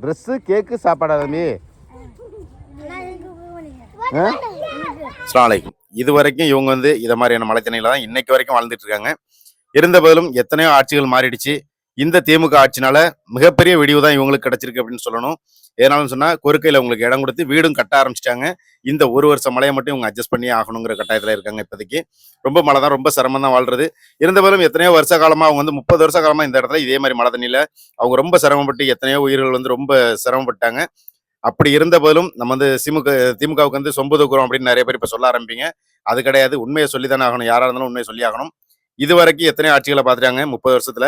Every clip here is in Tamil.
ட்ரெஸ் கேக்கு சாப்பாடா தம்பி? அஸ்ஸலாமு அலைக்கும். இது வரைக்கும் இவங்க வந்து இதை மாதிரியான மலைத்தனையில தான் இன்னைக்கு வரைக்கும் வாழ்ந்துட்டு இருக்காங்க. இருந்த போதிலும் எத்தனையோ ஆட்சிகள் மாறிடுச்சு. இந்த திமுக ஆட்சினால மிகப்பெரிய விடிவு தான் இவங்களுக்கு கிடைச்சிருக்கு அப்படின்னு சொல்லணும். ஏனாலும் சொன்னா கொறுக்கையில் உங்களுக்கு இடம் கொடுத்து வீடும் கட்ட ஆரம்பிச்சிட்டாங்க. இந்த ஒரு வருஷம் மழையை மட்டும் இவங்க அட்ஜஸ்ட் பண்ணி ஆகணுங்கிற கட்டாயத்தில் இருக்காங்க. இப்போதைக்கு ரொம்ப மழை தான், ரொம்ப சிரமம் தான் வாழ்றது. இருந்த போதிலும் எத்தனையோ வருஷ காலமா அவங்க வந்து 30 வருஷ காலமா இந்த இடத்துல இதே மாதிரி மழை தண்ணியில அவங்க ரொம்ப சிரமப்பட்டு எத்தனையோ உயிர்கள் வந்து ரொம்ப சிரமப்பட்டாங்க. அப்படி இருந்த போதிலும் நம்ம வந்து திமுகவுக்கு வந்து சொம்பு தூக்குறோம் அப்படின்னு நிறைய பேர் இப்ப சொல்ல ஆரம்பிப்பீங்க. அது கிடையாது. உண்மையை சொல்லித்தானே ஆகணும். யாரா இருந்தாலும் உண்மையை சொல்லி ஆகணும். இது வரைக்கும் எத்தனையோ ஆட்சிகளை பார்த்துட்டாங்க 30 வருஷத்துல.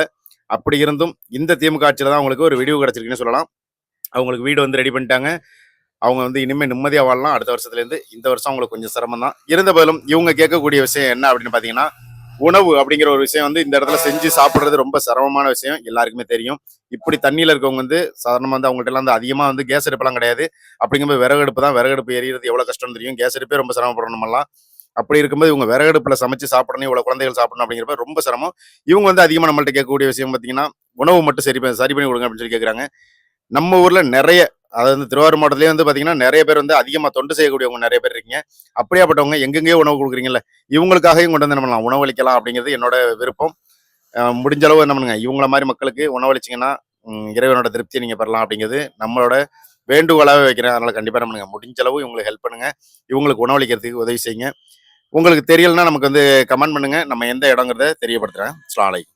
அப்படி இருந்தும் இந்த திமுக ஆட்சியில தான் அவங்களுக்கு ஒரு விடிவு கிடைச்சிருக்குன்னு சொல்லலாம். அவங்களுக்கு வீடு வந்து ரெடி பண்ணிட்டாங்க. அவங்க வந்து இனிமேல் நிம்மதியாக வாழலாம். அடுத்த வருஷத்துலேருந்து இந்த வருஷம் அவங்களுக்கு கொஞ்சம் சிரமம் தான். இருந்த போதிலும் இவங்க கேட்கக்கூடிய விஷயம் என்ன அப்படின்னு பார்த்தீங்கன்னா, உணவு அப்படிங்கிற ஒரு விஷயம் வந்து இந்த இடத்துல செஞ்சு சாப்பிட்றது ரொம்ப சிரமமான விஷயம். எல்லாருக்குமே தெரியும். இப்படி தண்ணியில் இருக்கவங்க வந்து சாதாரணமாக வந்து அவங்கள்ட்ட வந்து அதிகமாக வந்து கேஸ் அடுப்பெல்லாம் கிடையாது. அப்படிங்கும்போது விறகடுப்பு தான். விறகடுப்பு எரியறது எவ்வளோ கஷ்டம்னு தெரியும். கேஸ் அடுப்பே ரொம்ப சிரமப்படணும் நம்மலாம். அப்படி இருக்கும்போது இவங்க விறகடுப்புல சமைச்சு சாப்பிடணும், இவ்வளோ குழந்தைகள் சாப்பிடணும் அப்படிங்கிறப்ப ரொம்ப சிரமம். இவங்க வந்து அதிகமாக நம்மள்ட்ட கேட்கக்கூடிய விஷயம் பார்த்தீங்கன்னா, உணவு மட்டும் சரி பண்ணி கொடுங்க அப்படின்னு சொல்லி கேட்குறாங்க. நம்ம ஊர்ல நிறைய, அதாவது வந்து திருவாரூர் மாவட்டத்திலேயே வந்து பார்த்தீங்கன்னா நிறைய பேர் வந்து அதிகமாக தொண்டு செய்யக்கூடியவங்க நிறைய பேர் இருக்கீங்க. அப்படியாப்பட்டவங்க எங்கெங்கேயோ உணவு கொடுக்குறீங்கல்ல, இவங்களுக்காகவும் கொண்டு வந்து நம்ம உணவளிக்கலாம் அப்படிங்கிறது என்னோட விருப்பம். முடிஞ்ச அளவு என்ன பண்ணுங்க, இவங்கள மாதிரி மக்களுக்கு உணவளிச்சிங்கன்னா இறைவனோட திருப்தியை நீங்கள் பெறலாம் அப்படிங்கிறது நம்மளோட வேண்டுகோளாகவே வைக்கிறேன். அதனால் கண்டிப்பாக என்ன பண்ணுங்க, முடிஞ்ச அளவு இவங்களுக்கு ஹெல்ப் பண்ணுங்க. இவங்களுக்கு உணவளிக்கிறதுக்கு உதவி செய்யுங்க. உங்களுக்கு தெரியலன்னா நமக்கு வந்து கமெண்ட் பண்ணுங்க. நம்ம எந்த இடங்கிறத தெரியப்படுத்துகிறேன். அஸ்ஸலாமு அலைக்கும்.